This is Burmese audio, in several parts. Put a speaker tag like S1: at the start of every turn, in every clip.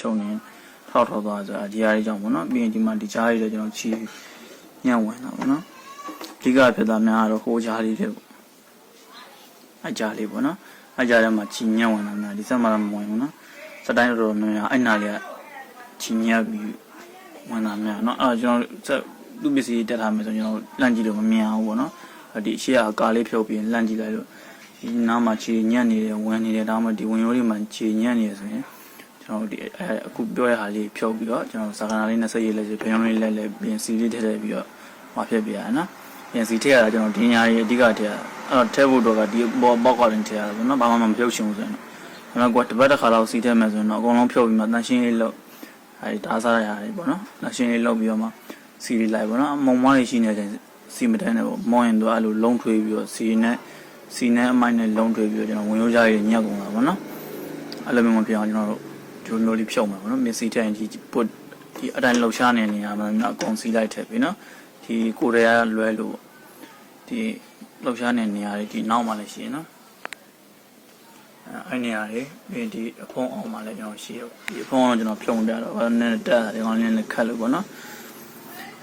S1: ချုံနေထောက်ထောက်သွားဆိုတာဒီဟာလေးကြောင့်ပေါ့နော်ပြီးရင်ဒီမှာဒီကြားလေးတွေကျွန်တော်ချီညံ့ဝင်တာပေါ့နော်အဓိကဖြစ်တာများတော့ဟိုကြားလေးတွေပေါ့အကြားလေးပေါ့နော်အကြားထဲမှာချီညံ့ဝင်တာများဒီစက်မှာတော့မဝင်ဘူးနော်စတိုင်းတော်များများအဲ့နာလေးကချီညံ့ပြီးဝင်တာများနော်အဲ့ကျွန်တော်သူ့ပစ္စည်းတက်ထားမယ်ဆိုကျွန်တော်လန့်ကြည့်လို့မမြင်အောင်ပေါ့နော်ဒီအရှိအကားလေးဖြုတ်ပြီးလန့်ကြည့်လိုက်လို့ဒီနားမှာချီညံ့နေတယ်ဝင်နေတယ်ဒါမှမဟုတ်ဒီဝင်ရိုးလေးမှာချီညံ့နေတယ်ဆိုရင်ကျွန်တော်ဒီအခုပြောရတဲ့ဟာလေးဖြုတ်ပြီးတော့ကျွန်တော်စာကနာလေးနဲ့ဆက်ရေးလိုက်ပြီးဘယုံလေးလဲပြင်စီလေးထည့်ထည့်ပြီးတော့ဟောဖြစ်ပြရနော်ပြင်စီထည့်ရတာကျွန်တော်ဒီညာရေးအဓိကထည့်ရအဲ့တော့ထည့်ဖို့တော့ကဒီဘောက်ကလည်းထည့်ရတာပေါ့နော်ဘာမှမဖြုတ်ချင်ဘူးဆိုရင်တော့ဒါမှကွာတစ်ပတ်တစ်ခါလောက်စီထည့်မယ်ဆိုရင်တော့အကုန်လုံးဖြုတ်ပြီးမှတန်ရှင်းလေးလုပ်အဲဒီဒါစားရတယ်ပေါ့နော်တန်ရှင်းလေးလုပ်ပြီးတော့မှစီလေးလိုက်ပေါ့နော်မုံမွားလေးရှိနေတဲ့အချိန်စီမတန်းနဲ့ပေါ့မောင်းရင်တော့အဲ့လိုလုံးထွေးပြီးတော့စီနဲ့အမိုက်နဲ့လုံးထွေးပြီးတော့ကျွန်တော်ဝင်ရိုးကြားရေးညက်ကုန်တာပေါ့နော်အဲ့လိုမျိုးမပြောင်းကျွန်တော်တို့ဒီလိုလေးဖြုတ်မှာပေါ့နော်မျက်စိထိုင်ဒီပုတ်ဒီအတိုင်းလှုပ်ရှားနေနေရမှာအကုန်စီလိုက်ထည့်ပြီနော်ဒီကိုရဲကလွဲလို့ဒီလှုပ်ရှားနေနေရတယ်ဒီနောက်မှလည်းရှိရနော်အဲ့နေရတယ်ပြီးဒီအဖုံးအောင်မှလည်းကျွန်တော်ရှိရဒီအဖုံးအောင်ကျွန်တော်ဖြုံပြတော့နည်းနည်းတက်တာဒီကောင်လေးနဲ့ခတ်လို့ပေါ့နော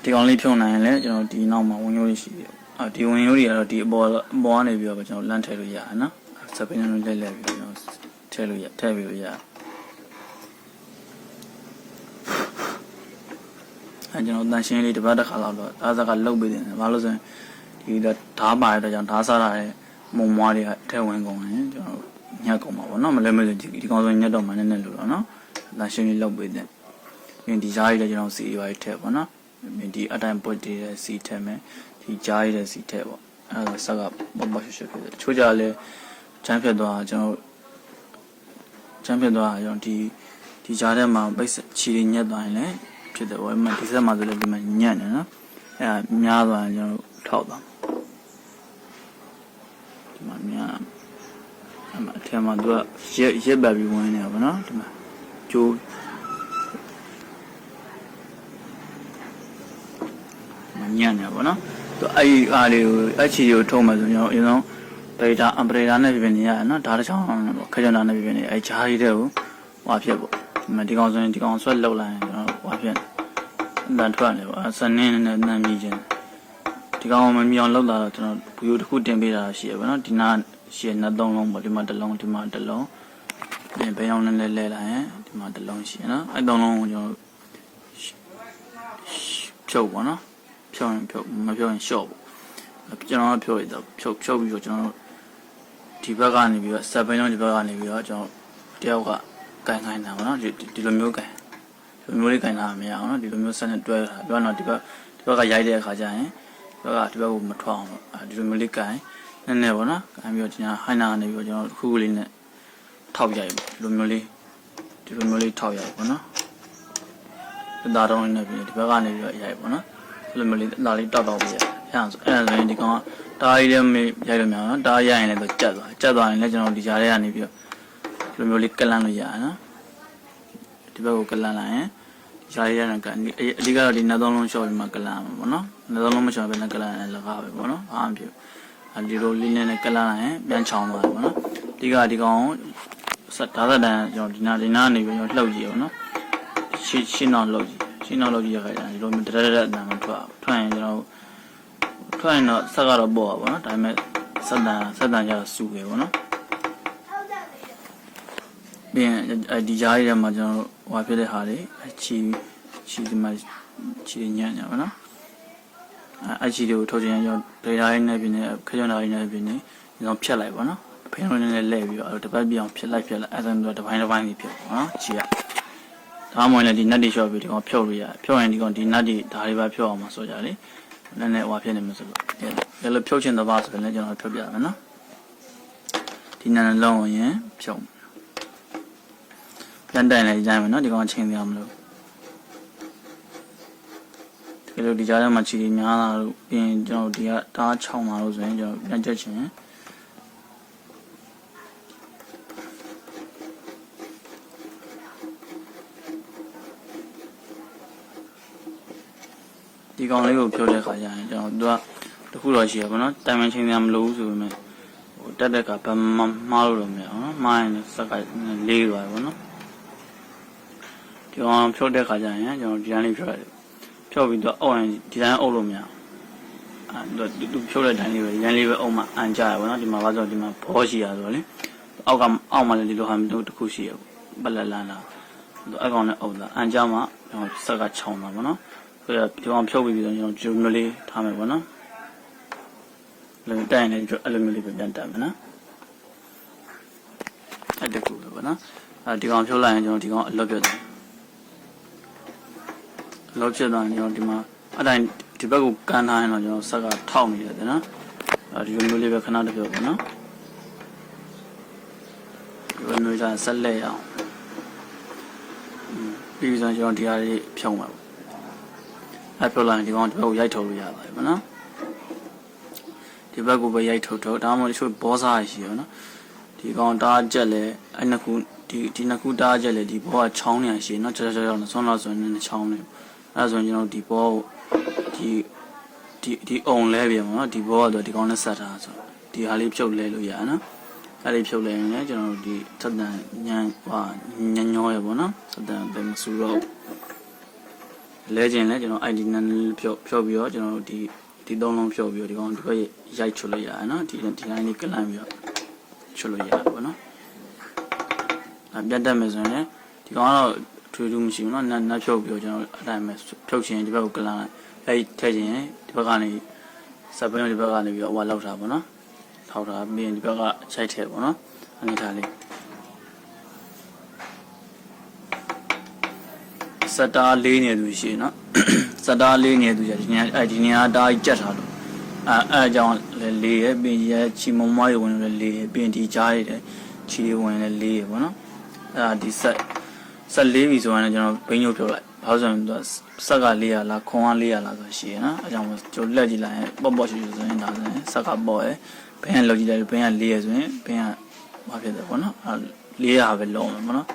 S1: ်ဒီကောင်လေးဖြုံနိုင်ရင်လည်းကျွန်တော်ဒီနောက်မှာဝင်ရိုးလေးရှိတယ်ဒီဝင်ရိုးတွေကတော့ဒီအပေါ်ကနေပြီးတော့ကျွန်တော်လန့်ထည့်လို့ရနော်စပင်းလုံးလဲလဲပြီးတော့ထည့်လို့ရထည့်ပြီးလို့ရကျွန်တော်တန်ရှင်းလေးတစ်ပတ်တစ်ခါလောက်တော့ဒါစကလုတ်ပေးတယ်ဘာလို့ဆိုရင်ဒီဓားပါရတဲ့ကြောင့်ဓားစားရတဲ့မုံမွားတွေကထဲဝင်ကုန်ရင်ကျွန်တော်ညက်ကုန်ပါဘောနော်မလဲမလဲဒီကောင်ဆိုညက်တော့မှနည်းနည်းလို့တော့နော်တန်ရှင်းလေးလုတ်ပေးတယ်ပြီးဒီကြားရည်လည်းကျွန်တော်စီရွာထည့်ပေါ့နော်ဒီအတိုင်းပွတ်တည်တဲ့စီထည့်မယ်ဒီကြားရည်တဲ့စီထည့်ပေါ့အဲ့ဒါစကဘောရှုဖြစ်တယ်ချိုးကြလဲချမ်းဖြစ်သွားကျွန်တော်ချမ်းဖြစ်သွားကျွန်တော်ဒီကြားထဲမှာပိတ်ချီညက်သွားရင်လည်းဖြစ်တယ်ပေါ့ဒီစက်မှာဆိုလည်းဒီမှာညံ့နေနော်အဲ့ဒါများသွားရင်ကျွန်တော်ထောက်သွားဒီမှာများအထက်မှာသူကရက်ပတ်ပြီးဝင်နေတာပေါ့နော်ဒီမှာကျိုးညံ့နေပါပေါ့နော်သူအဲ့ဒီအားလေးကိုအချီကိုထုံးမှဆိုကျွန်တော်အရင်ဆုံးdata operator နဲ့ပြင်နေရနော်ဒါတစ်ချောင်းပေါ့ခကြနာနဲ့ပြင်နေအဲ့ဂျားကြီးတဲ့ကိုဟွာဖြစ်ပေါ့ဒီကောင်ဆိုရင်ဒီကောင်ဆွဲလောက်လိုက်ရင်ကျွန်တော်ဟွာဖြစ်တန်ထွက်နေပေါ့စနေနဲ့နှမ်းမြည်ခြင်းဒီကောင်မမြောင်လောက်လာတော့ကျွန်တော်ဗီဒီယိုတစ်ခုတင်ပေးတာရှိရပါတော့ဒီနာရှင်းနှစ်သုံးလုံးပေါ့ဒီမှာတစ်လုံးဒီမှာတစ်လုံးပြင်ဘယ်အောင်နဲ့လဲလိုက်ရင်ဒီမှာတစ်လုံးရှိရနော်အဲ့သုံးလုံးကိုကျွန်တော်ဖြုတ်ပေါ့နော်ဖြုတ်ရင်ဖြုတ်မဖြုတ်ရင်ရှော့ပေါ့ကျွန်တော်ဖြုတ်ရတော့ဖြုတ်ပြီးတော့ကျွန်တော်ဒီဘက်ကနေပြီးတော့စက်ဘင်းလုံးဒီဘက်ကနေပြီးတော့ကျွန်တော်တယောက်ကကန်ခိုင်းတာပေါ့နော်ဒီလိုမျိုးကန်ဒီလိုမျိုးလေးကန်လာမရအောင်နော်ဒီလိုမျိုးဆက်နဲ့တွဲတာပြောတော့ဒီဘက်ကရိုက်တဲ့အခါကျရင်ဒီဘက်ကိုမထွက်အောင်ဒီလိုမျိုးလေးကန်နည်းနည်းပေါ့နော်ကန်ပြီးတော့ဒီဟိုင်းနာကနေပြီးတော့ကျွန်တော်တစ်ခုလေးနဲ့ထောက်ရိုက်ပေါ့ဒီလိုမျိုးလေးထောက်ရိုက်ပေါ့နော်ဒါတော့လည်းပြီးဒီဘက်ကနေပြီးတော့ရိုက်ပေါ့နော်ဒီလိုမျိုးလေးလာလေးတောက်ပြီးရအောင်ဆိုအဲ့ဒါဆိုရင်ဒီကောင်ကတားရီလည်းမရိုက်လို့မရအောင်နော်တားရိုက်ရင်လည်းသူကြက်သွားရင်လည်းကျွန်တော်ဒီကြားထဲကနေပြီးတော့ဒီလိုမျိုးလေးကလန့်လို့ရအောင်နော်ဒီဘက်ကိုကလန့်လိုက်ရင်ဒီကြားထဲကနေအဓိကတော့ဒီနှစ်သုံးလုံးရှော့ပြီးမှကလန့်မှာပေါ့နော်နှစ်သုံးလုံးမရှော့ဘဲနဲ့ကလန့်ရင်လည်းကားပဲပေါ့နော်အားမဖြစ်ဒီလိုလေးနဲ့ကလန့်လိုက်ရင်ပြန်ချောင်းသွားတယ်ပေါ့နော်ဒီကောင်ဓာတ်တန်ကျွန်တော်ဒီနာနေပြီးတော့လှုပ်ကြည့်အောင်နော်ရှင်းအောင်လှုပ်ကြည့်ရခိုင်တယ်ဒီလိုမျိုးတရက်အတန်မထွက်ရင်ကျွန်တော်ထွက်ရင်တော့ဆက်ကတော့ပေါ့ပါပေါ့နော်ဒါပေမဲ့ဆက်တန်ကြတော့စူတယ်ပေါ့နော်ပြီးရင်ဒီကြားရမှာကျွန်တော်ဟွာဖြစ်တဲ့ဟာတွေချီဒီမှာချီညံ့ညပါနော်အချီတွေကိုထုတ်ချင်ရင်ကျွန်တော်ဒေတာရင်းနဲ့ပြင်နေခကြွန်တာရင်းနဲ့ပြင်နေကျွန်တော်ဖြတ်လိုက်ပါနော်ဖိန်းလုံးနဲ့လဲပြီးတော့တပတ်ပြအောင်ဖြတ်လိုက်အဲ့ဒါမျိုးတစ်ပိုင်းကြီးဖြစ်ပါနော်ချီရဒါမှမဟုတ်လည်းဒီနတ်တွေလျှော့ပြီးဒီကောင်ဖြုတ်လို့ရဖြုတ်ရင်ဒီကောင်ဒီနတ်တွေဒါတွေပါဖြုတ်အောင်မဆိုကြလေနည်းနည်းဟွာဖြစ်နေမှာဆိုလို့ဒီလိုဖြုတ်ချင်တဲ့ပါဆိုရင်လည်းကျွန်တော်ဖြုတ်ပြမယ်နော်ဒီနန်းလုံးရင်ဖြုတ်ပြန်တိုင်လိုက်ကြမယ်နော်ဒီကောင်ချင်းပြမလို့ဒီလိုဒီကြားထဲမှာချီများလာလို့ပြီးရင်ကျွန်တော်ဒီကတား6မှာလို့ဆိုရင်ကျွန်တော်ပြန်ချက်ချင်ဒီကောင်လေးကိုဖြုတ်တဲ့ခါကျရင်ကျွန်တော်သူကတခုတော့ရှိရပါတော့တိုင်မန်ချင်းပြမလို့ဆိုပေမဲ့ဟိုတက်ကဘာမှမှားလို့တော့မရအောင်နော်မှားရင်စက်ကလေးသွားပါတော့ ဒီကောင်ဖြုတ်တဲ့ခါကျရင်ကျွန်တော်ဒီတိုင်းလေးဖြုတ်ရတယ်ဖြုတ်ပြီးတော့အုပ်ရင်ဒီတိုင်းအုပ်လို့မရသူဖြုတ်တဲ့တိုင်းလေးပဲဒီတိုင်းလေးပဲအုပ်မှအန်ကြရပါတော့ဒီမှာဘာလို့ဒီမှာဘောရှိရဆိုလေအောက်မှာလည်းဒီလိုဟာမျိုးတစ်ခုရှိရပလက်လန်းလာအဲ့ကောင်နဲ့အုပ်လာအန်ကြမှာကျွန်တော်ဆက်ကခြောင်တာပေါ့နော်ဆိုတော့ဒီကောင်ဖြုတ်ပြီးတော့ကျွန်တော်ဂျုံမျိုးလေးထားမယ်ပေါ့နော်လည်းတိုင်နေကြအဲ့လိုမျိုးလေးပဲပြန်တက်မယ်နော်အဲ့တကူပဲပေါ့နော်ဒီကောင်ဖြုတ်လိုက်ရင်ကျွန်တော်ဒီကောင်အလွတ်ပြတ်တယ်အလွတ်ပြတ်တော့ကျွန်တော်ဒီမှာအဲ့တိုင်းဒီဘက်ကိုကန်ထားရင်တော့ကျွန်တော်ဆက်ကထောက်နေရတယ်နော်ဒီလိုမျိုးလေးပဲခဏတစ်ပြုတ်ပေါ့နော်ဒီလိုမျိုးသာဆက်လက်ရအောင်ပြီးတော့ကျွန်တော်ဒီဟာလေးဖြုံးပါအဲ့ဖြုတ်လိုက်ရင်ဒီကောင်ဒီဘက်ကိုရိုက်ထုတ်လို့ရပါတယ်ပေါ့နော်ဒီဘက်ကိုပဲရိုက်ထုတ်ဒါမှမဟုတ်တချို့ဘောစားရှိရနော်ဒီကောင်တားကြက်လဲအဲ့နှစ်ခုဒီနှစ်ခုတားကြက်လဲဒီဘောကချောင်းနေရှိနော်ချောင်းဆွမ်းလို့ဆိုရင်ချောင်းနေအဲ့ဆိုရင်ကျွန်တော်ဒီဘောဒီအုံလဲပြန်ပေါ့နော်ဒီဘောကတော့ဒီကောင်နဲ့ဆက်ထားဆိုဒီဟာလေးဖြုတ်လဲလို့ရနော်အဲ့လေးဖြုတ်လဲရင်လည်းကျွန်တော်ဒီသက်တန်ညံညောရပေါ့နော်သက်တန်ပဲမစူတော့လဲခြင်းလဲကျွန်တော် ID နဲ့ဖြုတ်ပြီးတော့ကျွန်တော်ဒီသုံးလုံးဖြုတ်ပြီးတော့ဒီကောင်ဒီဘက်ရိုက်ချွတ်လို့ရတယ်နော်ဒီတိုင်းလေးကလန့်ပြီးတော့ချွတ်လို့ရတယ်ပေါ့နော်ပြတ်တတ်မယ်ဆိုရင်ဒီကောင်ကတော့ထွေးထူးမရှိဘူးနော်နတ်ဖြုတ်ပြီးတော့ကျွန်တော်အတိုင်းပဲဖြုတ်ချင်ဒီဘက်ကိုကလန့်အဲ့ထည့်ချင်ဒီဘက်ကနေစပင်းဒီဘက်ကနေပြီးတော့ဟိုလောက်တာပေါ့နော်ထောက်တာပြီးရင်ဒီဘက်ကချိုက်ထည့်ပေါ့နော်အနေထားလေးစတားလေးနေသူရှိနော်စတားလေးနေသူကြီးဒီနေရာတားကြီးကြက်ထားလို့အဲအကြောင်းလည်းလေးရပြီးရချီမုံမရဝင်လည်းလေးရပြီးဒီကြားရတဲ့ချီဝင်လည်းလေးရပေါ့နော်အဲ့ဒါဒီဆက်လေးပြီဆိုရင်ကျွန်တော်ဘိန်းညို့ပြောလိုက်ဘာလို့ဆိုရင်ဆက်က400လားခွန်က400လားဆိုရှိရနော်အဲကြောင့်ကျွန်တော်လက်ကြည့်လိုက်ရင်ပေါ့ရှိဆိုရင်ဒါဆိုရင်ဆက်ကပေါ့ရဘိန်းကလောက်ကြည့်လိုက်ဘိန်းက400ဆိုရင်ဘိန်းကဘာဖြစ်တယ်ပေါ့နော်400ပဲလုံးမယ်ပေါ့နော်